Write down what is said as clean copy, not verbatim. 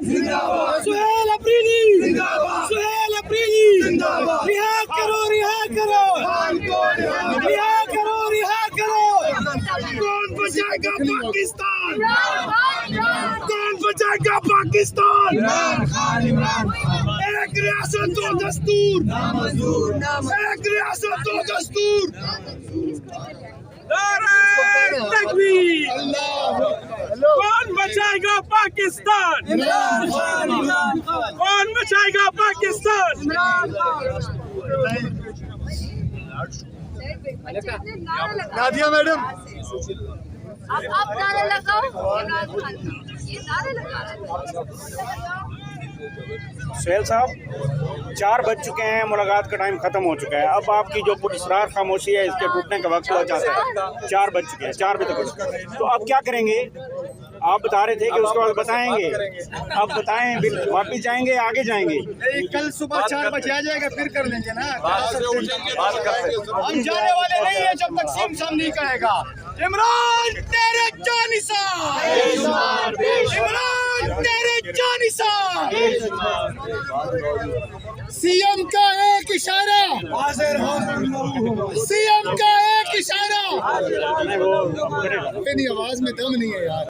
जिंदाबाद सुहेल अफरीदी जिंदाबाद सुहेल अफरीदी जिंदाबाद रिहा करो रिहा करो कौन बचाएगा पाकिस्तान कौन बचाएगा पाकिस्तान एक रियासत दो दस्तूर एक रियासत दो दस्तूर तकबीर कौन बचाएगा पाकिस्तान कौन बचाएगा पाकिस्तान नादिया मैडम आप नारे लगाओ ये नारे लगा सुहेल साहब 4 बज चुके हैं, मुलाकात का टाइम खत्म हो चुका है। अब आपकी जो पुरस्कार खामोशी है इसके टूटने का वक्त हुआ चाहता है। 4 बज चुके हैं, 4 बजे तक। तो अब क्या करेंगे? आप बता रहे थे कि उसके बाद बताएंगे। अब बताएं, वापिस जाएंगे आगे जाएंगे? कल सुबह 4 बजे आ जाएगा, फिर कर लेंगे ना। हम जाने वाले नहीं है जब तक सीएम साहब नहीं कहेगा। इमरान तेरे जानिसार, इमरान तेरे जानिसार। सीएम का एक इशारा, सीएम का एक इशारा। मेरी आवाज में दम नहीं है यार।